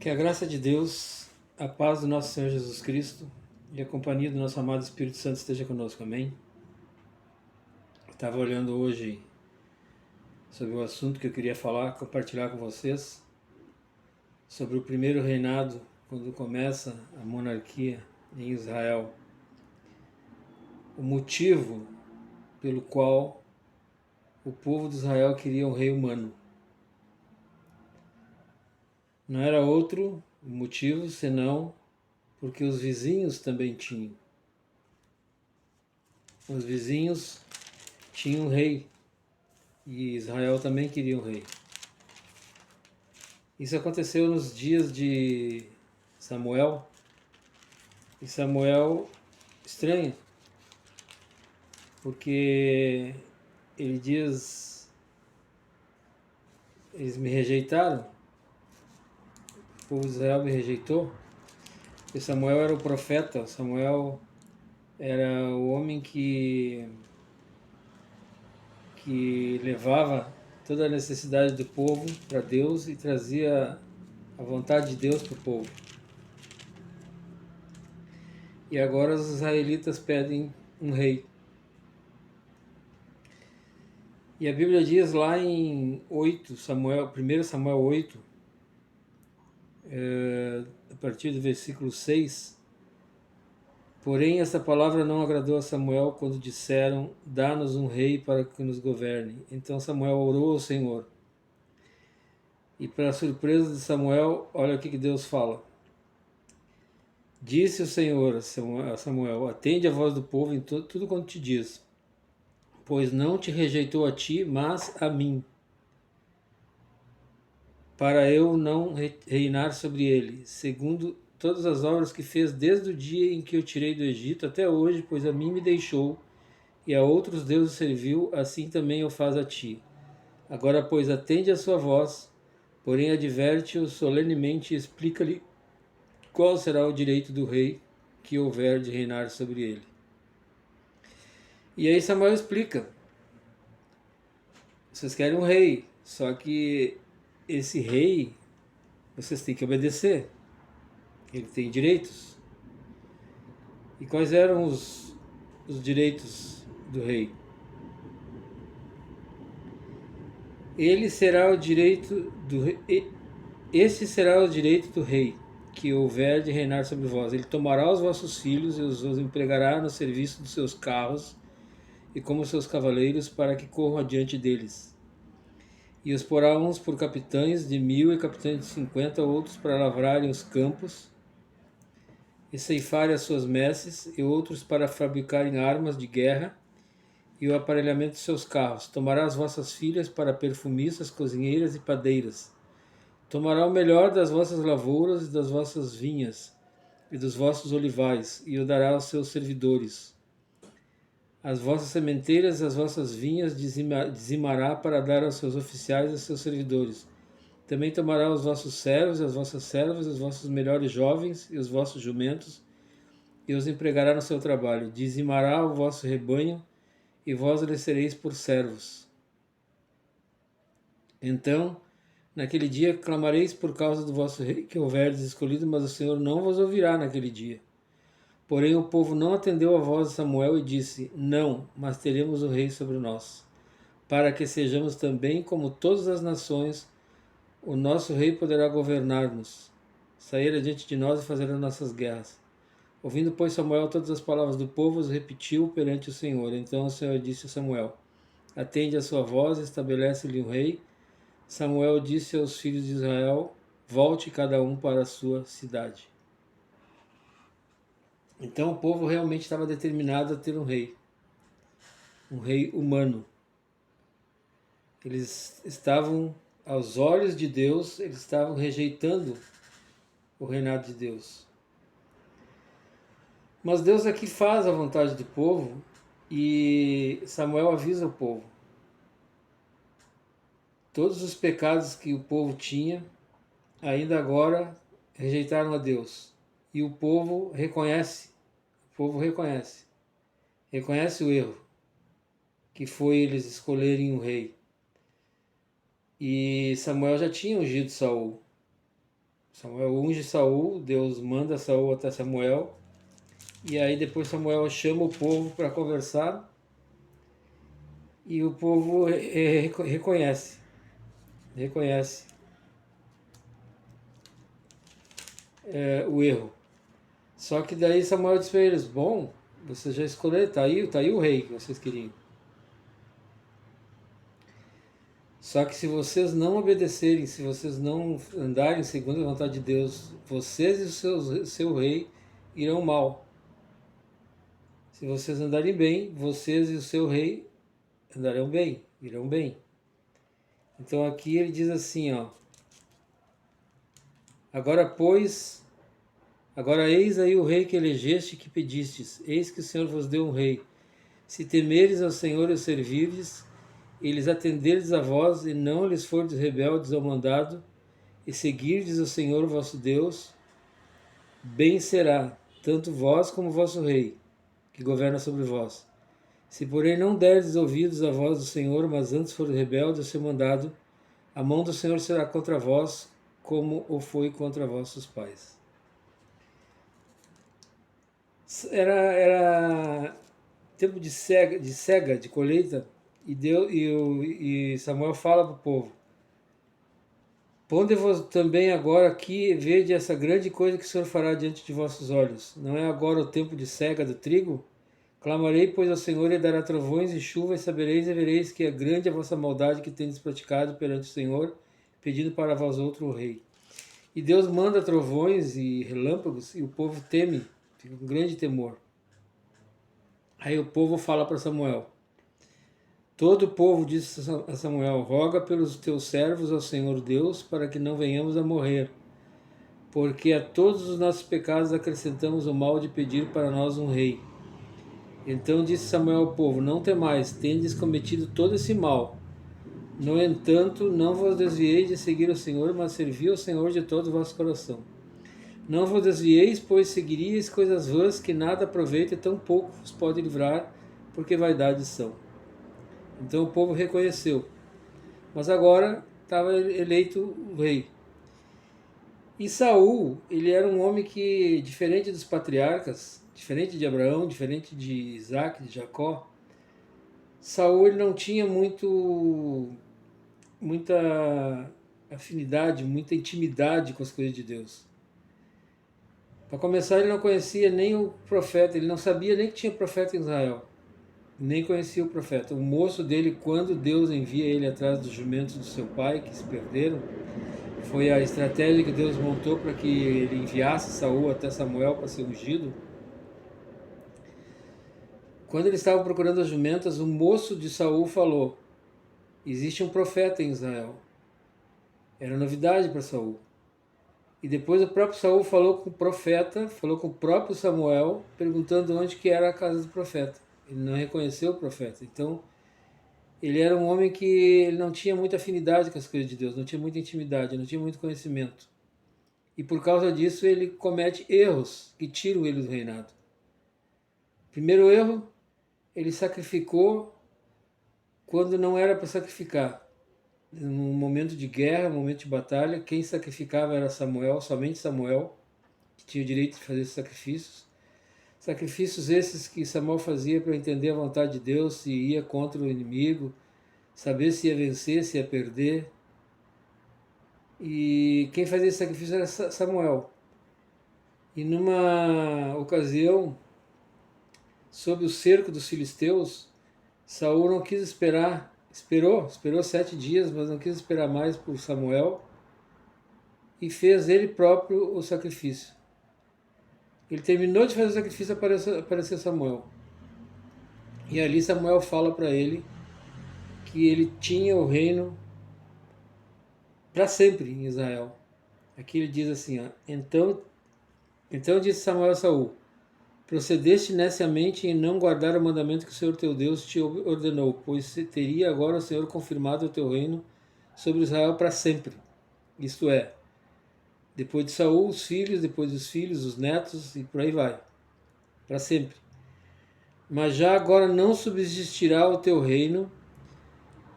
Que a graça de Deus, a paz do nosso Senhor Jesus Cristo e a companhia do nosso amado Espírito Santo esteja conosco, amém? Eu estava olhando hoje sobre o assunto que eu queria falar, compartilhar com vocês, sobre o primeiro reinado, quando começa a monarquia em Israel. O motivo pelo qual o povo de Israel queria um rei humano. Não era outro motivo senão porque os vizinhos também tinham. Os vizinhos tinham um rei e Israel também queria um rei. Isso aconteceu nos dias de Samuel, e Samuel estranha, porque ele diz: eles me rejeitaram, o povo de Israel me rejeitou. E Samuel era o profeta, Samuel era o homem que levava toda a necessidade do povo para Deus e trazia a vontade de Deus para o povo. E agora os israelitas pedem um rei. E a Bíblia diz lá em 1 Samuel 8, a partir do versículo 6, porém essa palavra não agradou a Samuel quando disseram: dá-nos um rei para que nos governe. Então Samuel orou ao Senhor. E para surpresa de Samuel, olha o que Deus fala. Disse o Senhor a Samuel: atende a voz do povo em tudo quanto te diz, pois não te rejeitou a ti, mas a mim, para eu não reinar sobre ele, segundo todas as obras que fez desde o dia em que eu tirei do Egito até hoje, pois a mim me deixou e a outros deuses serviu, assim também eu faço a ti. Agora, pois, atende a sua voz, porém adverte-o solenemente e explica-lhe qual será o direito do rei que houver de reinar sobre ele. E aí Samuel explica: vocês querem um rei, só que esse rei vocês têm que obedecer. Ele tem direitos. E quais eram os direitos do rei? Ele será o direito do rei. Esse será o direito do rei que houver de reinar sobre vós. Ele tomará os vossos filhos e os empregará no serviço dos seus carros e como seus cavaleiros para que corram adiante deles. E os porá uns por capitães de 1000 e capitães de 50, outros para lavrarem os campos e ceifarem as suas messes, e outros para fabricarem armas de guerra e o aparelhamento de seus carros. Tomará as vossas filhas para perfumistas, cozinheiras e padeiras. Tomará o melhor das vossas lavouras e das vossas vinhas e dos vossos olivais, e o dará aos seus servidores. As vossas sementeiras e as vossas vinhas dizimará para dar aos seus oficiais e aos seus servidores. Também tomará os vossos servos e as vossas servas, os vossos melhores jovens e os vossos jumentos, e os empregará no seu trabalho. Dizimará o vosso rebanho, e vós lhe sereis por servos. Então, naquele dia clamareis por causa do vosso rei que houverdes escolhido, mas o Senhor não vos ouvirá naquele dia. Porém o povo não atendeu a voz de Samuel e disse: não, mas teremos um rei sobre nós, para que sejamos também como todas as nações. O nosso rei poderá governar-nos, sair adiante de nós e fazer as nossas guerras. Ouvindo, pois, Samuel todas as palavras do povo, os repetiu perante o Senhor. Então o Senhor disse a Samuel: atende a sua voz, estabelece-lhe um rei. Samuel disse aos filhos de Israel: volte cada um para a sua cidade. Então o povo realmente estava determinado a ter um rei humano. Eles estavam, aos olhos de Deus, eles estavam rejeitando o reinado de Deus. Mas Deus aqui faz a vontade do povo e Samuel avisa o povo. Todos os pecados que o povo tinha, ainda agora rejeitaram a Deus. E o povo reconhece. Reconhece o erro, que foi eles escolherem um rei. E Samuel já tinha ungido Saul. Samuel unge Saul, Deus manda Saul até Samuel, e aí depois Samuel chama o povo para conversar, e o povo reconhece o erro. Só que daí Samuel diz para eles, bom, vocês já escolheram, tá aí o rei que vocês queriam. Só que se vocês não obedecerem, se vocês não andarem segundo a vontade de Deus, vocês e o seu rei irão mal. Se vocês andarem bem, vocês e o seu rei andarão bem, irão bem. Então aqui ele diz assim, ó. Agora eis aí o rei que elegeste e que pedistes. Eis que o Senhor vos deu um rei. Se temeres ao Senhor e o servirdes, e lhes atenderdes a vós, e não lhes fordes rebeldes ao mandado, e seguirdes o Senhor vosso Deus, bem será, tanto vós como vosso rei, que governa sobre vós. Se porém não derdes ouvidos à voz do Senhor, mas antes fordes rebeldes ao seu mandado, a mão do Senhor será contra vós, como o foi contra vossos pais. Era tempo de cega, de colheita, e Samuel fala para o povo: ponde-vos também agora aqui, vede essa grande coisa que o Senhor fará diante de vossos olhos. Não é agora o tempo de cega do trigo? Clamarei, pois, ao Senhor, e dará trovões e chuva, e sabereis e vereis que é grande a vossa maldade que tendes praticado perante o Senhor, pedindo para vós outro rei. E Deus manda trovões e relâmpagos, e o povo teme, fica com grande temor. Aí o povo fala para Samuel: todo o povo disse a Samuel: roga pelos teus servos ao Senhor Deus, para que não venhamos a morrer, porque a todos os nossos pecados acrescentamos o mal de pedir para nós um rei. Então disse Samuel ao povo: não temais, tendes cometido todo esse mal. No entanto, não vos desvieis de seguir o Senhor, mas servi ao Senhor de todo o vosso coração. Não vos desvieis, pois seguiríeis coisas vãs que nada aproveita e tão pouco vos pode livrar, porque vaidades são. Então o povo reconheceu. Mas agora estava eleito o rei. E Saul, ele era um homem que, diferente dos patriarcas, diferente de Abraão, diferente de Isaac, de Jacó, Saul ele não tinha muita afinidade, muita intimidade com as coisas de Deus. Para começar, ele não conhecia nem o profeta, ele não sabia nem que tinha profeta em Israel, nem conhecia o profeta. O moço dele, quando Deus envia ele atrás dos jumentos do seu pai, que se perderam, foi a estratégia que Deus montou para que ele enviasse Saul até Samuel para ser ungido. Quando ele estava procurando as jumentas, o moço de Saul falou: existe um profeta em Israel. Era novidade para Saul. E depois o próprio Saul falou com o profeta, falou com o próprio Samuel, perguntando onde que era a casa do profeta. Ele não reconheceu o profeta. Então, ele era um homem que ele não tinha muita afinidade com as coisas de Deus, não tinha muita intimidade, não tinha muito conhecimento. E por causa disso ele comete erros que tiram ele do reinado. Primeiro erro, ele sacrificou quando não era para sacrificar. Num momento de guerra, num momento de batalha, quem sacrificava era Samuel, somente Samuel, que tinha o direito de fazer esses sacrifícios. Sacrifícios esses que Samuel fazia para entender a vontade de Deus, se ia contra o inimigo, saber se ia vencer, se ia perder. E quem fazia esse sacrifício era Samuel. E numa ocasião, sob o cerco dos filisteus, Saul não quis esperar, esperou 7 dias, mas não quis esperar mais por Samuel e fez ele próprio o sacrifício. Ele terminou de fazer o sacrifício e apareceu Samuel. E ali Samuel fala para ele que ele tinha o reino para sempre em Israel. Aqui ele diz assim, ó, então disse Samuel a Saul: procedeste neciamente em não guardar o mandamento que o Senhor teu Deus te ordenou, pois teria agora o Senhor confirmado o teu reino sobre Israel para sempre. Isto é, depois de Saul, os filhos, depois dos filhos, os netos, e por aí vai, para sempre. Mas já agora não subsistirá o teu reino,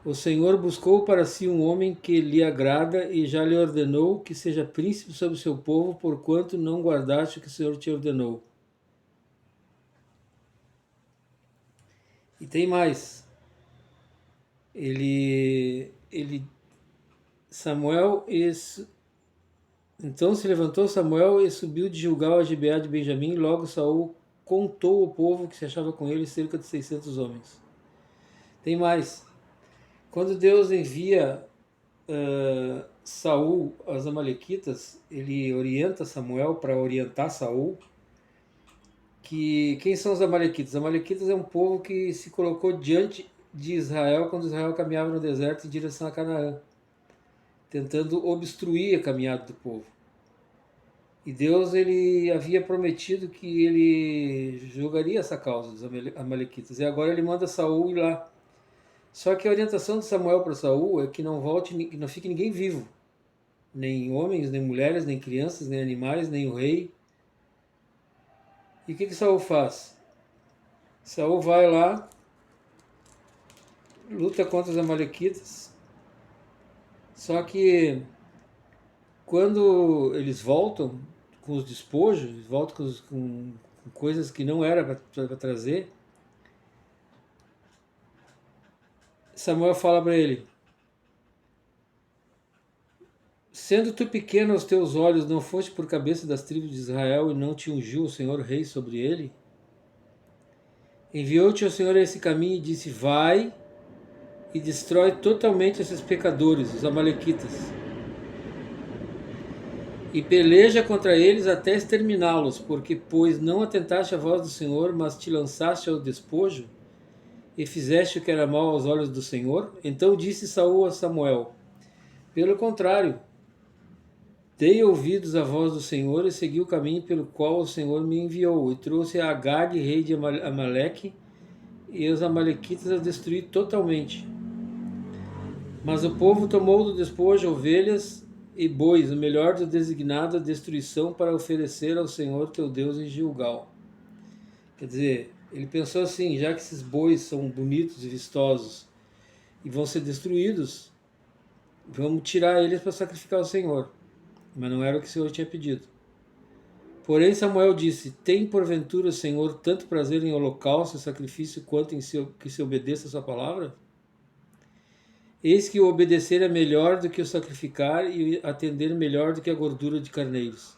O Senhor buscou para si um homem que lhe agrada e já lhe ordenou que seja príncipe sobre o seu povo, porquanto não guardaste o que o Senhor te ordenou. E tem mais. Ele Samuel então se levantou Samuel e subiu de Gilgal a Gibeá de Benjamim, e logo Saul contou o povo que se achava com ele, cerca de 600 homens. Tem mais. Quando Deus envia Saul aos amalequitas, ele orienta Samuel para orientar Saul que quem são os amalequitas? Os amalequitas é um povo que se colocou diante de Israel quando Israel caminhava no deserto em direção a Canaã, tentando obstruir a caminhada do povo. E Deus ele havia prometido que ele julgaria essa causa dos amalequitas. E agora ele manda Saul ir lá. Só que a orientação de Samuel para Saul é que não volte, que não fique ninguém vivo, nem homens, nem mulheres, nem crianças, nem animais, nem o rei. E o que Saul faz? Saul vai lá, luta contra os amalequitas. Só que quando eles voltam com os despojos, voltam com coisas que não era para trazer, Samuel fala para ele: sendo tu pequeno aos teus olhos, não foste por cabeça das tribos de Israel e não te ungiu o Senhor rei sobre ele? Enviou-te o Senhor a esse caminho e disse: vai e destrói totalmente esses pecadores, os amalequitas, e peleja contra eles até exterminá-los, porque pois não atentaste à voz do Senhor, mas te lançaste ao despojo e fizeste o que era mal aos olhos do Senhor? Então disse Saul a Samuel: pelo contrário, dei ouvidos à voz do Senhor e segui o caminho pelo qual o Senhor me enviou, e trouxe a Agag, rei de Amaleque, e os amalequitas a destruir totalmente. Mas o povo tomou do despojo ovelhas e bois, o melhor do designado à destruição, para oferecer ao Senhor teu Deus em Gilgal. Quer dizer, ele pensou assim: já que esses bois são bonitos e vistosos e vão ser destruídos, vamos tirar eles para sacrificar ao Senhor. Mas não era o que o Senhor tinha pedido. Porém Samuel disse: tem porventura o Senhor tanto prazer em holocausto e sacrifício quanto em que se obedeça a sua palavra? Eis que o obedecer é melhor do que o sacrificar, e atender melhor do que a gordura de carneiros.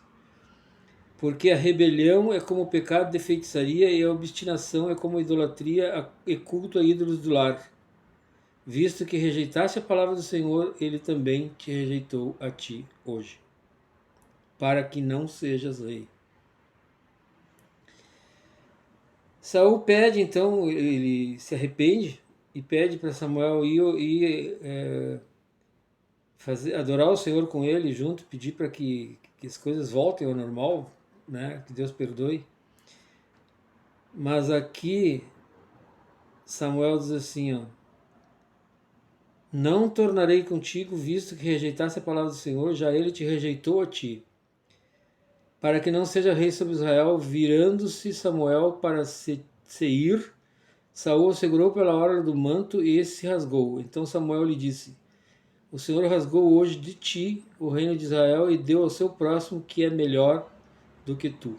Porque a rebelião é como o pecado de feitiçaria, e a obstinação é como a idolatria e culto a ídolos do lar. Visto que rejeitaste a palavra do Senhor, ele também te rejeitou a ti hoje, para que não sejas rei. Saul pede, então, ele se arrepende e pede para Samuel ir adorar o Senhor com ele junto, pedir para que as coisas voltem ao normal, né? Que Deus perdoe. Mas aqui Samuel diz assim, ó: não tornarei contigo, visto que rejeitaste a palavra do Senhor, já ele te rejeitou a ti, para que não seja rei sobre Israel. Virando-se Samuel para Seir, Saul segurou pela orla do manto e esse se rasgou. Então Samuel lhe disse: o Senhor rasgou hoje de ti o reino de Israel e deu ao seu próximo, que é melhor do que tu.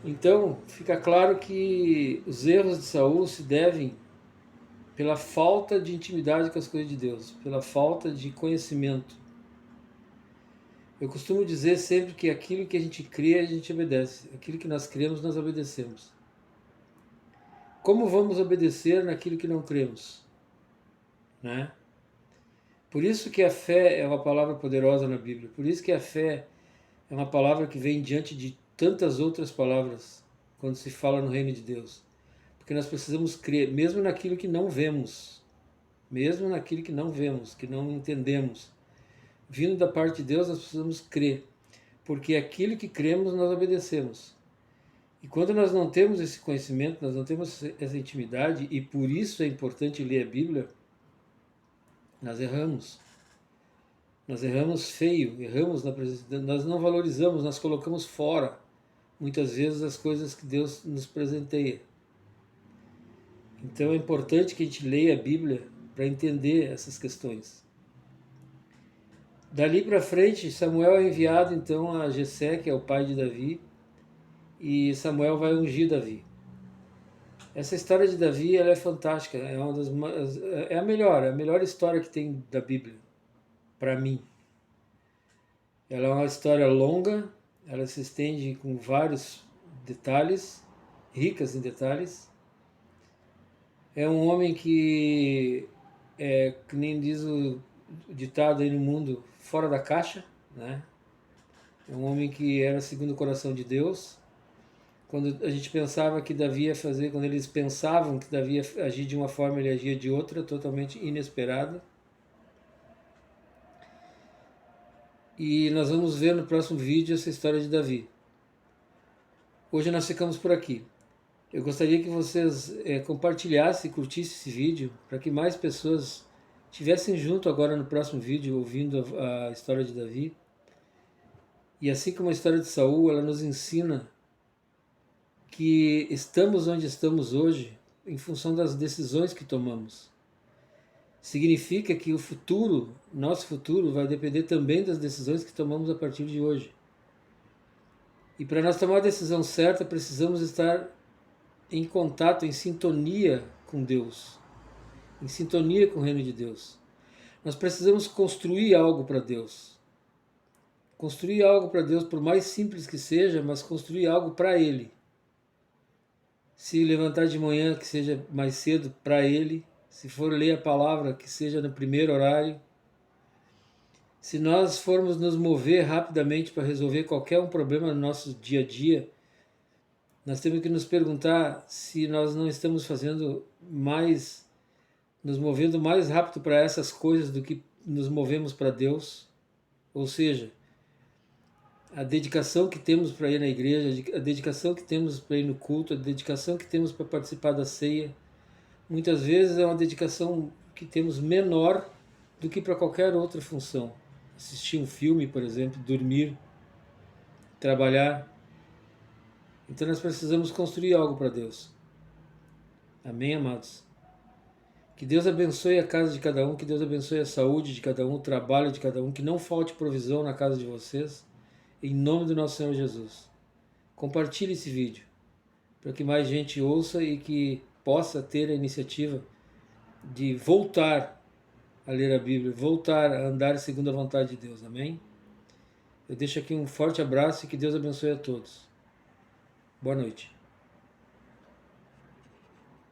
Então fica claro que os erros de Saul se devem pela falta de intimidade com as coisas de Deus, pela falta de conhecimento. Eu costumo dizer sempre que aquilo que a gente crê, a gente obedece. Aquilo que nós cremos, nós obedecemos. Como vamos obedecer naquilo que não cremos? Né? Por isso que a fé é uma palavra poderosa na Bíblia. Por isso que a fé é uma palavra que vem diante de tantas outras palavras quando se fala no reino de Deus. Porque nós precisamos crer, mesmo naquilo que não vemos. Mesmo naquilo que não vemos, que não entendemos. Vindo da parte de Deus, nós precisamos crer. Porque aquilo que cremos, nós obedecemos. E quando nós não temos esse conhecimento, nós não temos essa intimidade, e por isso é importante ler a Bíblia, nós erramos. Nós erramos feio, erramos na presença de Deus, nós não valorizamos, nós colocamos fora, muitas vezes, as coisas que Deus nos presenteia. Então é importante que a gente leia a Bíblia para entender essas questões. Dali para frente, Samuel é enviado então a Jessé, que é o pai de Davi, e Samuel vai ungir Davi. Essa história de Davi, ela é fantástica, é uma das é a melhor história que tem da Bíblia para mim. Ela é uma história longa, ela se estende com vários detalhes, ricas em detalhes. É um homem que que nem diz o ditado aí no mundo, fora da caixa, né? É um homem que era segundo o coração de Deus. Quando a gente pensava que Davi ia fazer, quando eles pensavam que Davi ia agir de uma forma, ele agia de outra, totalmente inesperada. E nós vamos ver no próximo vídeo essa história de Davi. Hoje nós ficamos por aqui. Eu gostaria que vocês compartilhassem e curtissem esse vídeo para que mais pessoas estivessem junto agora no próximo vídeo ouvindo a história de Davi. E assim como a história de Saul, ela nos ensina que estamos onde estamos hoje em função das decisões que tomamos. Significa que o futuro, nosso futuro, vai depender também das decisões que tomamos a partir de hoje. E para nós tomar a decisão certa, precisamos estar em contato, em sintonia com Deus, em sintonia com o reino de Deus. Nós precisamos construir algo para Deus. Construir algo para Deus, por mais simples que seja, mas construir algo para Ele. Se levantar de manhã, que seja mais cedo para Ele. Se for ler a palavra, que seja no primeiro horário. Se nós formos nos mover rapidamente para resolver qualquer um problema no nosso dia a dia, nós temos que nos perguntar se nós não estamos fazendo mais, nos movendo mais rápido para essas coisas do que nos movemos para Deus. Ou seja, a dedicação que temos para ir na igreja, a dedicação que temos para ir no culto, a dedicação que temos para participar da ceia, muitas vezes é uma dedicação que temos menor do que para qualquer outra função. Assistir um filme, por exemplo, dormir, trabalhar. Então nós precisamos construir algo para Deus. Amém, amados? Que Deus abençoe a casa de cada um, que Deus abençoe a saúde de cada um, o trabalho de cada um, que não falte provisão na casa de vocês, em nome do nosso Senhor Jesus. Compartilhe esse vídeo, para que mais gente ouça e que possa ter a iniciativa de voltar a ler a Bíblia, voltar a andar segundo a vontade de Deus. Amém? Eu deixo aqui um forte abraço e que Deus abençoe a todos. Boa noite.